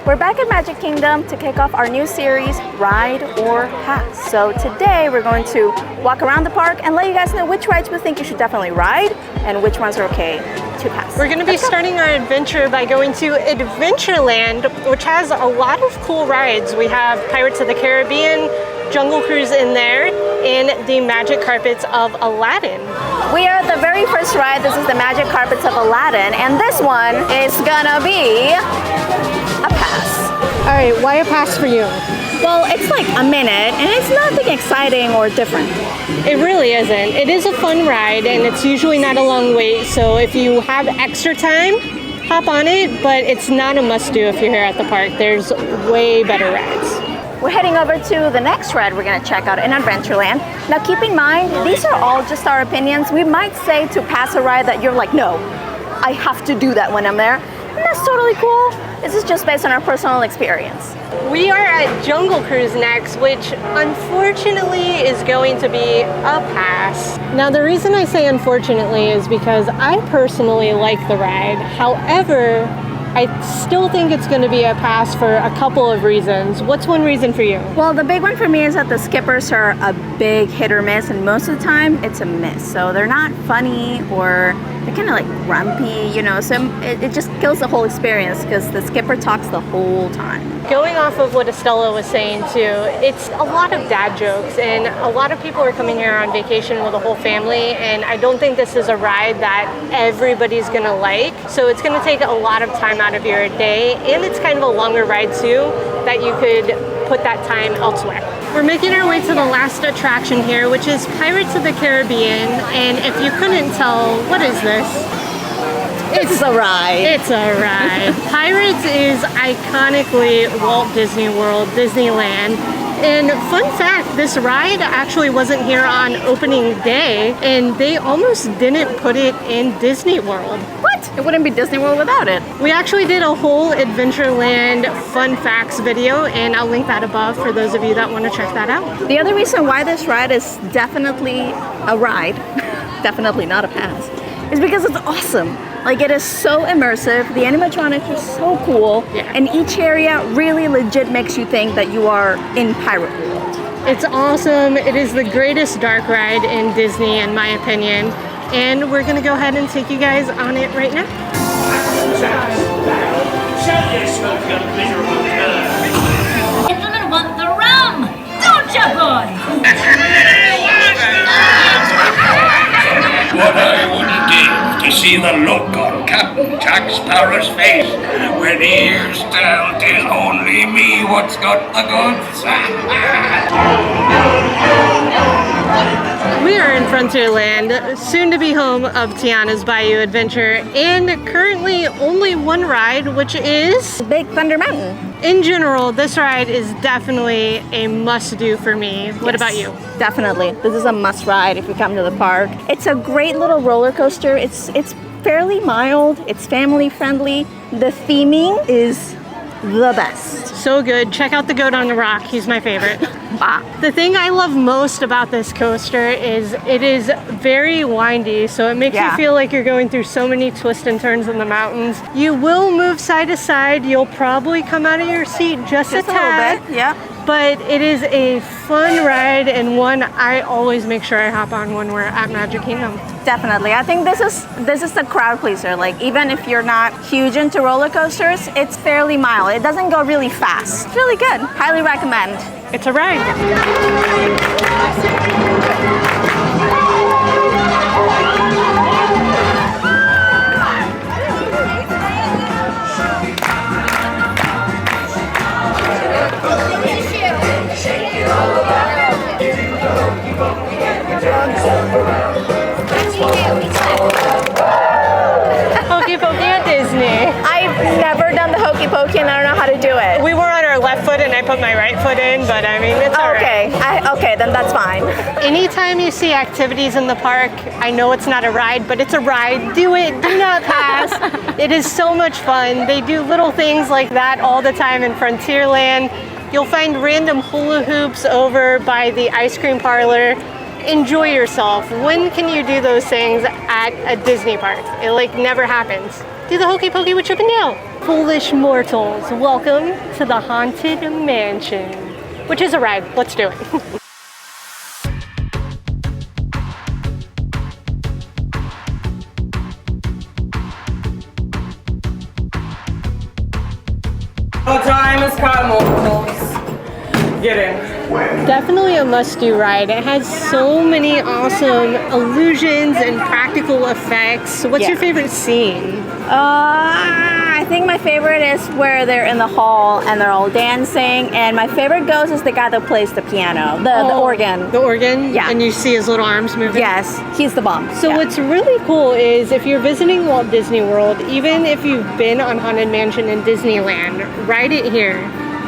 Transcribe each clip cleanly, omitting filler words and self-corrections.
We're back at Magic Kingdom to kick off our new series, Ride or Pass. So today we're going to walk around the park and let you guys know which rides we think you should definitely ride and which ones are okay to pass. We're going to be starting our adventure by going to Adventureland, which has a lot of cool rides. We have Pirates of the Caribbean, Jungle Cruise in there, and the Magic Carpets of Aladdin. We are at the very first ride. This is the Magic Carpets of Aladdin, and this one is gonna be a pass. All right, why a pass for you? Well, it's like a minute, and it's nothing exciting or different. It really isn't. It is a fun ride, and it's usually not a long wait, so if you have extra time, hop on it, but it's not a must-do if you're here at the park. There's way better rides. We're heading over to the next ride we're going to check out in Adventureland. Now keep in mind, these are all just our opinions. We might say to pass a ride that you're like, no, I have to do that when I'm there. And that's totally cool. This is just based on our personal experience. We are at Jungle Cruise next, which unfortunately is going to be a pass. Now the reason I say unfortunately is because I personally like the ride. However, I still think it's going to be a pass for a couple of reasons. What's one reason for you? Well, the big one for me is that the skippers are a big hit or miss, and most of the time it's a miss. So they're not funny, or they're kind of like grumpy, you know, so it just kills the whole experience because the skipper talks the whole time. Going off of what Estella was saying too, it's a lot of dad jokes, and a lot of people are coming here on vacation with a whole family, and I don't think this is a ride that everybody's gonna like. So it's gonna take a lot of time out of your day, and it's kind of a longer ride too, that you could put that time elsewhere. We're making our way to the last attraction here, which is Pirates of the Caribbean, and if you couldn't tell, what is this? It's a ride. It's a ride. Pirates is iconically Walt Disney World, Disneyland. And fun fact, this ride actually wasn't here on opening day, and they almost didn't put it in Disney World. What? It wouldn't be Disney World without it. We actually did a whole Adventureland fun facts video, and I'll link that above for those of you that want to check that out. The other reason why this ride is definitely a ride, definitely not a pass, is because it's awesome. Like, it is so immersive, the animatronics are so cool, and each area really legit makes you think that you are in Pirate World. It's awesome. It is the greatest dark ride in Disney, in my opinion, and we're gonna go ahead and take you guys on it right now. Gentlemen want the rum, don't you, boys? What I wouldn't give to see the look on Captain Jack Sparrow's face when he hears tell 'tis only me what's got the goods. We are in Frontierland, soon to be home of Tiana's Bayou Adventure, and currently only one ride, which is Big Thunder Mountain. In general, this ride is definitely a must-do for me. What about you? Definitely. This is a must ride if you come to the park. It's a great little roller coaster. It's fairly mild. It's family friendly. The theming is the best. So good. Check out the goat on the rock. He's my favorite. The thing I love most about this coaster is it is very windy, so it makes you feel like you're going through so many twists and turns in the mountains. You will move side to side. You'll probably come out of your seat just a tad. Little bit, yeah. But it is a fun ride, and one I always make sure I hop on when we're at Magic Kingdom. Definitely. I think this is the crowd pleaser. Like, even if you're not huge into roller coasters, it's fairly mild. It doesn't go really fast. It's really good. Highly recommend. It's a ride. Hokey Pokey at Disney. I've never done the hokey pokey and I don't know how to do it. We were on our left foot and I put my right foot in, but I mean, it's all right. Okay, then that's fine. Anytime you see activities in the park, I know it's not a ride, but it's a ride. Do it, do not pass. It is so much fun. They do little things like that all the time in Frontierland. You'll find random hula hoops over by the ice cream parlor. Enjoy yourself. When can you do those things at a Disney park? It like never happens. Do the hokey pokey with Chip and Dale. Foolish mortals, welcome to the Haunted Mansion, which is a ride. Let's do it. No time is cut, mortals. Get in. Definitely a must-do ride. It has so many awesome illusions and practical effects. What's your favorite scene? I think my favorite is where they're in the hall and they're all dancing. And my favorite ghost is the guy that plays the piano, the organ. The organ? Yeah. And you see his little arms moving? Yes, he's the bomb. So what's really cool is if you're visiting Walt Disney World, even if you've been on Haunted Mansion in Disneyland, ride it here.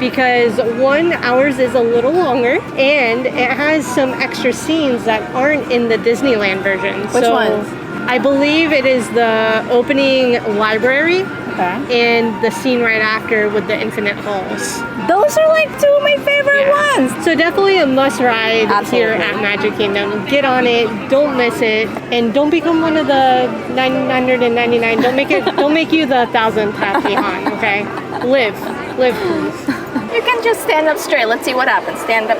Because one, ours is a little longer, and it has some extra scenes that aren't in the Disneyland version. Which ones? I believe it is the opening library and the scene right after with the infinite halls. Those are like two of my favorite ones. So definitely a must ride here at Magic Kingdom. Get on it, don't miss it, and don't become one of the 999. Don't make you the 1,000th happy haunt, okay? Live please. You can just stand up straight. Let's see what happens. Stand up.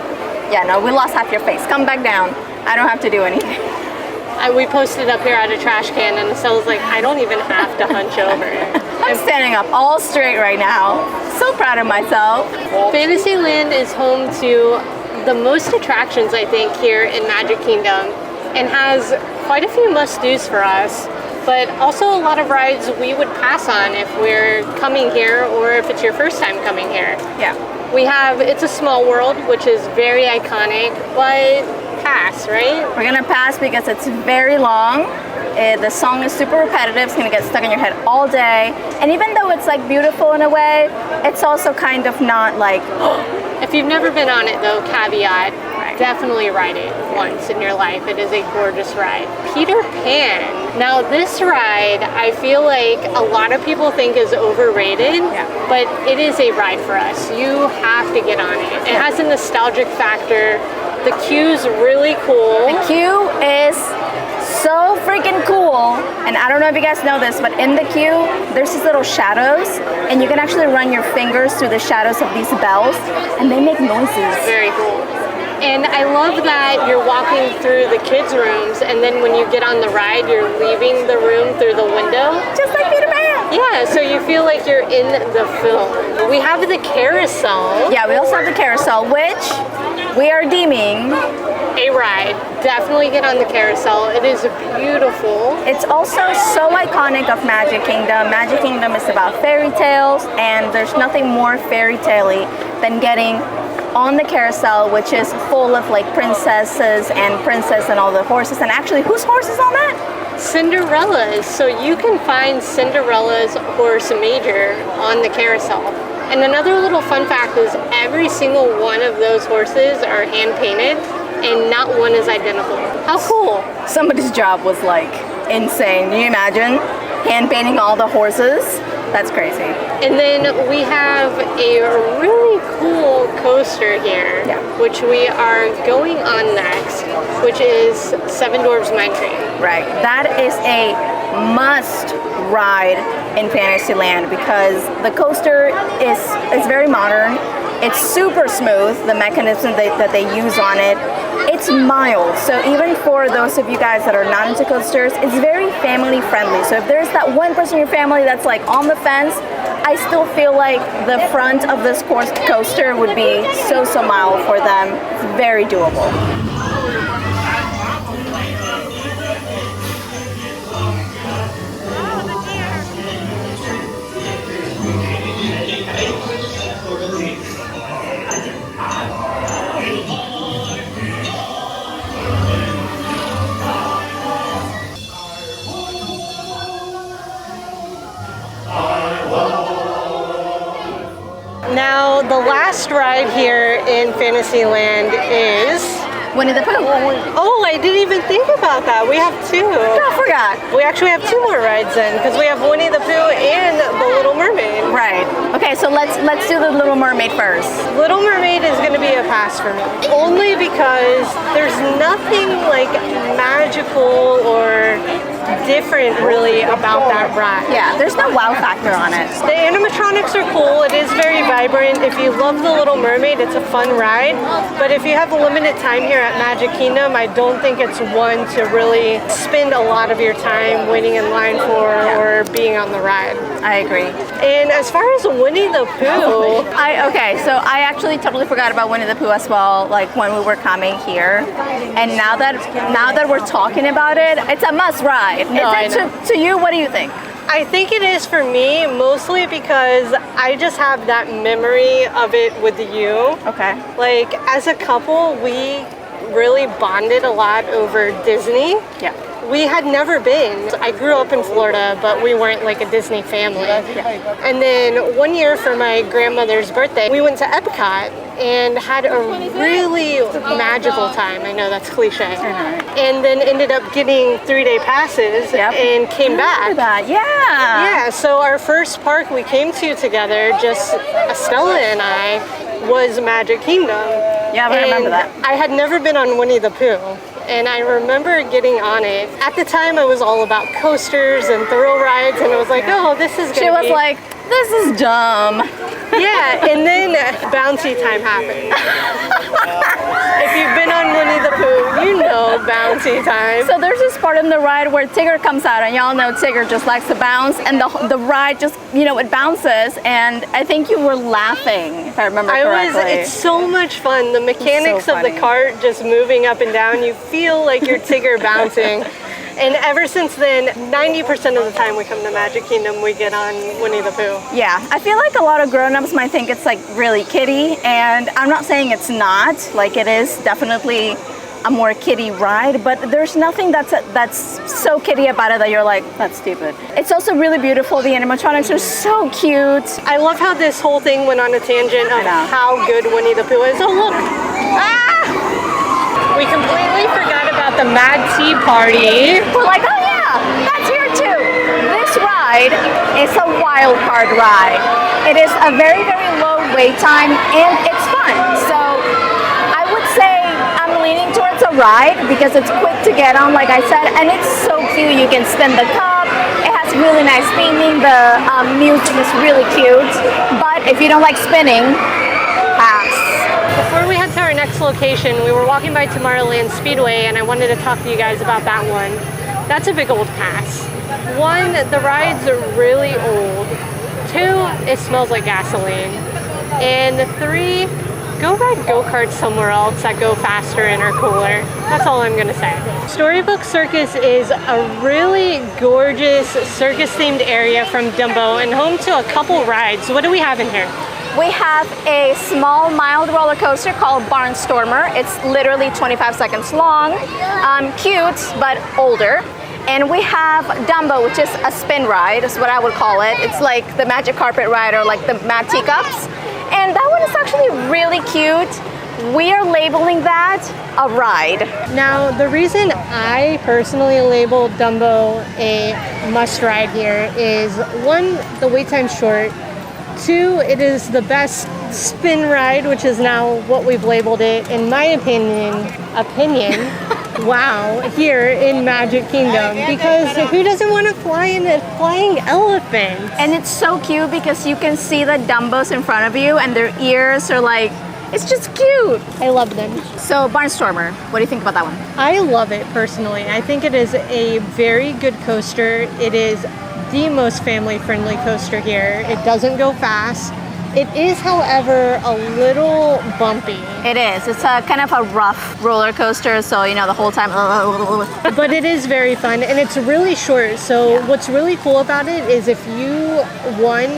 Yeah, no, we lost half your face. Come back down. I don't have to do anything. We posted up here at a trash can, and Estelle's like, I don't even have to hunch over. I'm standing up all straight right now. So proud of myself. Fantasyland is home to the most attractions, I think, here in Magic Kingdom, and has quite a few must-dos for us, but also a lot of rides we would pass on if we're coming here or if it's your first time coming here. Yeah. We have It's a Small World, which is very iconic, but pass, right? We're gonna pass because it's very long. The song is super repetitive. It's gonna get stuck in your head all day. And even though it's like beautiful in a way, it's also kind of not like. If you've never been on it though, caveat, definitely ride it once in your life. It is a gorgeous ride. Peter Pan. Now this ride, I feel like a lot of people think is overrated, but it is a ride for us. You have to get on it. It has a nostalgic factor. The queue's really cool. The queue is so freaking cool. And I don't know if you guys know this, but in the queue, there's these little shadows, and you can actually run your fingers through the shadows of these bells, and they make noises. Very cool. And I love that you're walking through the kids' rooms, and then when you get on the ride, you're leaving the room through the window. Just like Peter Pan. Yeah, so you feel like you're in the film. We have the Carousel. Yeah, we also have the Carousel, which we are deeming a ride. Definitely get on the Carousel. It is beautiful. It's also so iconic of Magic Kingdom. Magic Kingdom is about fairy tales, and there's nothing more fairy tale-y than getting on the Carousel, which is full of like princesses and princess and all the horses. And actually, whose horse is on that? Cinderella's. So you can find Cinderella's horse Major on the Carousel. And another little fun fact is every single one of those horses are hand painted, and not one is identical. How cool. Somebody's job was like insane. Can you imagine hand painting all the horses? That's crazy. And then we have a really cool coaster here, which we are going on next, which is Seven Dwarfs Mine Train. Right. That is a must ride in Fantasyland because the coaster is very modern. It's super smooth, the mechanism that they use on it. It's mild, so even for those of you guys that are not into coasters, it's very family friendly. So if there's that one person in your family that's like on the fence, I still feel like the front of this coaster would be so mild for them. It's very doable. Now, the last ride here in Fantasyland is Winnie the Pooh. Oh, I didn't even think about that. We have two. I forgot. We actually have two more rides in because we have Winnie the Pooh and the Little Mermaid. Right. Okay, so let's do the Little Mermaid first. Little Mermaid is going to be a pass for me. Only because there's nothing like magical or different really about that ride. Yeah, there's no wow factor on it. The animatronics are cool. It is very vibrant. If you love The Little Mermaid, it's a fun ride. But if you have a limited time here at Magic Kingdom, I don't think it's one to really spend a lot of your time waiting in line for or being on the ride. I agree. And as far as Winnie the Pooh, So I actually totally forgot about Winnie the Pooh as well, like when we were coming here. And now that we're talking about it, it's a must ride. To you, what do you think? I think it is for me, mostly because I just have that memory of it with you. Okay. Like, as a couple, we really bonded a lot over Disney. Yeah. We had never been. I grew up in Florida, but we weren't like a Disney family. And then one year for my grandmother's birthday, we went to Epcot and had a really magical time. I know that's cliche. And then ended up getting 3-day passes and came back. Yeah, so our first park we came to together, just Estella and I, was Magic Kingdom. Yeah, I remember that. I had never been on Winnie the Pooh. And I remember getting on it. At the time, I was all about coasters and thrill rides, and I was like, oh, this is She was like, this is dumb. Yeah, and then bouncy time happened. If you've been on Winnie the Pooh, you know bouncy time. So there's this part in the ride where Tigger comes out, and y'all know Tigger just likes to bounce, and the ride just, it bounces, and I think you were laughing, if I remember correctly. It's so much fun. The mechanics so of the cart just moving up and down, you feel like you're Tigger bouncing. And ever since then, 90% of the time we come to Magic Kingdom, we get on Winnie the Pooh. Yeah, I feel like a lot of grown-ups might think it's like really kiddie, and I'm not saying it's not. Like, it is definitely a more kiddie ride, but there's nothing that's so kiddie about it that you're like, that's stupid. It's also really beautiful. The animatronics are so cute. I love how this whole thing went on a tangent of how good Winnie the Pooh is. Oh, look! We completely forgot about the Mad Tea Party. We're like, oh yeah, that's here too. This ride is a wild card ride. It is a very, very low wait time, and it's fun. So I would say I'm leaning towards a ride because it's quick to get on, like I said, and it's so cute. You can spin the cup. It has really nice theming. The music is really cute. But if you don't like spinning, pass. Before we head to our next location, we were walking by Tomorrowland Speedway, and I wanted to talk to you guys about that one. That's a big old pass. 1, the rides are really old. 2, it smells like gasoline. And 3, go ride go-karts somewhere else that go faster and are cooler. That's all I'm gonna say. Storybook Circus is a really gorgeous circus-themed area from Dumbo and home to a couple rides. What do we have in here? We have a small, mild roller coaster called Barnstormer. It's literally 25 seconds long, cute, but older. And we have Dumbo, which is a spin ride, is what I would call it. It's like the magic carpet ride or like the Mad Teacups. And that one is actually really cute. We are labeling that a ride. Now, the reason I personally labeled Dumbo a must ride here is 1, the wait time's short. 2, it is the best spin ride, which is now what we've labeled it, in my opinion, wow, here in Magic Kingdom. Because who doesn't want to fly in a flying elephant? And it's so cute because you can see the Dumbos in front of you and their ears are like, it's just cute. I love them. So Barnstormer, what do you think about that one? I love it personally. I think it is a very good coaster. It is the most family-friendly coaster here. It doesn't go fast. It is, however, a little bumpy. It is. It's a kind of a rough roller coaster, so the whole time. But it is very fun, and it's really short. So what's really cool about it is if you, 1,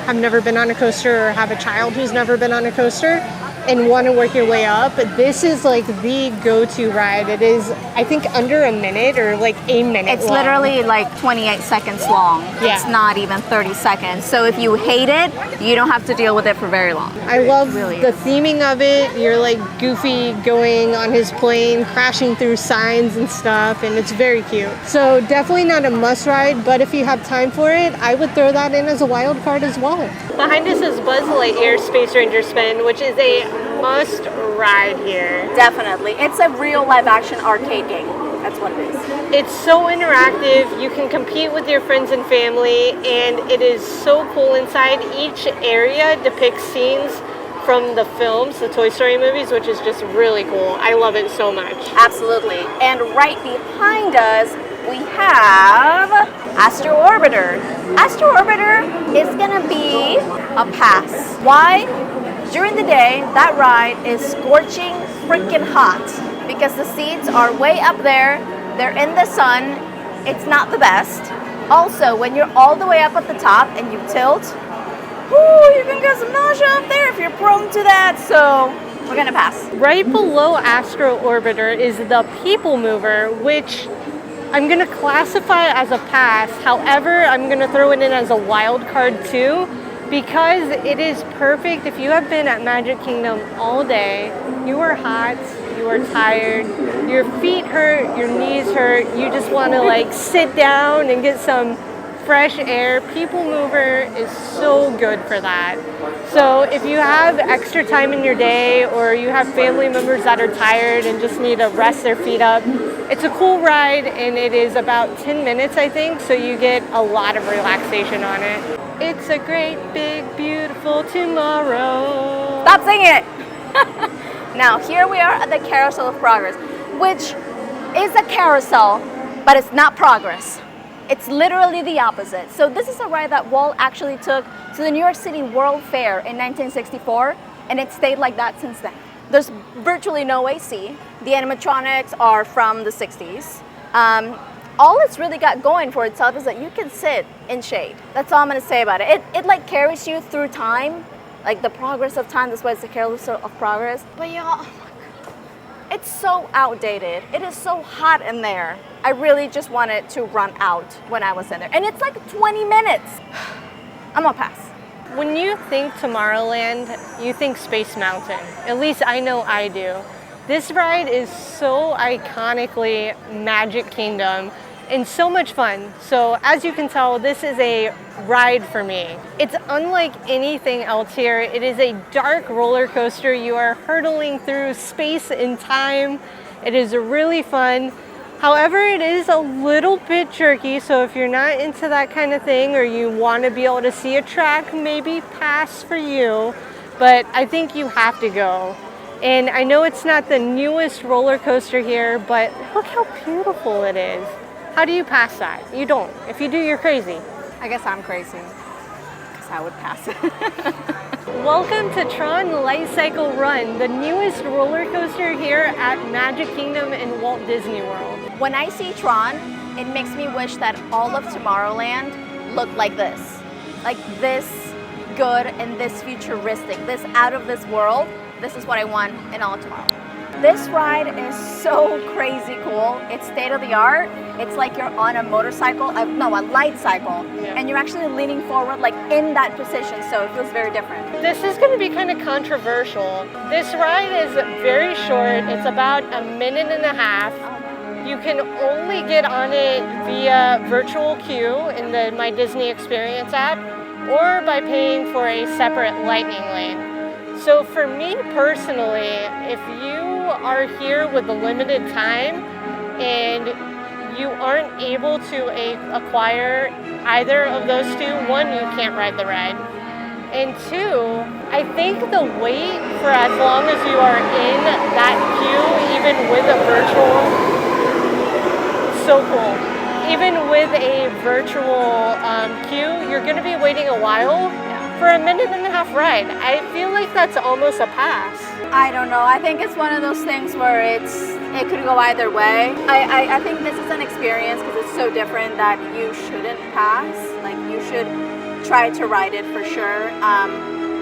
have never been on a coaster or have a child who's never been on a coaster, and want to work your way up, this is like the go-to ride. It is, I think, under a minute or like a minute It's long. Literally like 28 seconds long. Yeah. It's not even 30 seconds. So if you hate it, you don't have to deal with it for very long. I love the theming of it. You're like Goofy going on his plane, crashing through signs and stuff, and it's very cute. So definitely not a must ride, but if you have time for it, I would throw that in as a wild card as well. Behind us is Buzz Lightyear Space Ranger Spin, which is a must ride here. Definitely. It's a real live action arcade game. That's what it is. It's so interactive. You can compete with your friends and family, and it is so cool inside. Each area depicts scenes from the films, the Toy Story movies, which is just really cool. I love it so much. Absolutely. And right behind us, we have Astro Orbiter. Astro Orbiter is gonna be a pass. Why? During the day, that ride is scorching freaking hot because the seats are way up there. They're in the sun. It's not the best. Also, when you're all the way up at the top and you tilt, you can get some nausea up there if you're prone to that. So we're gonna pass. Right below Astro Orbiter is the PeopleMover, which I'm gonna classify as a pass. However, I'm gonna throw it in as a wild card too, because it is perfect if you have been at Magic Kingdom all day, you are hot, you are tired, your feet hurt, your knees hurt, you just wanna like sit down and get some fresh air. PeopleMover is so good for that. So if you have extra time in your day or you have family members that are tired and just need to rest their feet up, it's a cool ride and it is about 10 minutes, I think, so you get a lot of relaxation on it. It's a great, big, beautiful tomorrow. Stop singing it! Now, here we are at the Carousel of Progress, which is a carousel, but it's not progress. It's literally the opposite. So this is a ride that Walt actually took to the New York City World Fair in 1964, and it stayed like that since then. There's virtually no AC. The animatronics are from the 60s. All it's really got going for itself is that you can sit in shade. That's all I'm gonna say about it. It like carries you through time, like the progress of time. That's why it's the Carousel of Progress. But y'all, oh my God, it's so outdated. It is so hot in there. I really just wanted to run out when I was in there. And it's like 20 minutes. I'm gonna pass. When you think Tomorrowland, you think Space Mountain. At least I know I do. This ride is so iconically Magic Kingdom and so much fun. So as you can tell, this is a ride for me. It's unlike anything else here. It is a dark roller coaster. You are hurtling through space and time. It is really fun. However, it is a little bit jerky, so if you're not into that kind of thing or you want to be able to see a track, maybe pass for you, but I think you have to go. And I know it's not the newest roller coaster here, but look how beautiful it is. How do you pass that? You don't. If you do, you're crazy. I guess I'm crazy, because I would pass it. Welcome to Tron Lightcycle Run, the newest roller coaster here at Magic Kingdom and Walt Disney World. When I see Tron, it makes me wish that all of Tomorrowland looked like this. Like this good and this futuristic, this out of this world. This is what I want in all of Tomorrowland. This ride is so crazy cool. It's state of the art. It's like you're on a motorcycle, a light cycle, and you're actually leaning forward like in that position, so it feels very different. This is going to be kind of controversial. This ride is very short. It's about 1.5 minutes. You can only get on it via virtual queue in the My Disney Experience app or by paying for a separate lightning lane. So for me personally, if you are here with a limited time and you aren't able to acquire either of those two, one, you can't ride the ride. And two, I think the wait for as long as you are in that queue, even with a virtual, so cool. Even with a virtual queue, you're gonna be waiting a while for a 1.5 minute ride. I feel like that's almost a pass. I don't know. I think it's one of those things where it could go either way. I think this is an experience because it's so different that you shouldn't pass. Like you should try to ride it for sure.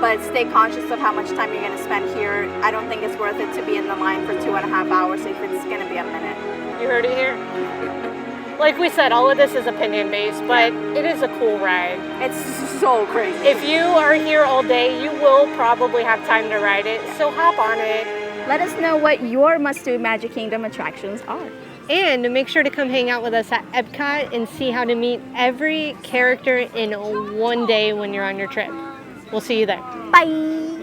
But stay conscious of how much time you're going to spend here. I don't think it's worth it to be in the line for 2.5 hours if it's going to be a minute. You heard it here. Like we said, all of this is opinion-based, but it is a cool ride. It's so crazy. If you are here all day, you will probably have time to ride it, so hop on it. Let us know what your must-do Magic Kingdom attractions are. And make sure to come hang out with us at Epcot and see how to meet every character in one day when you're on your trip. We'll see you there. Bye!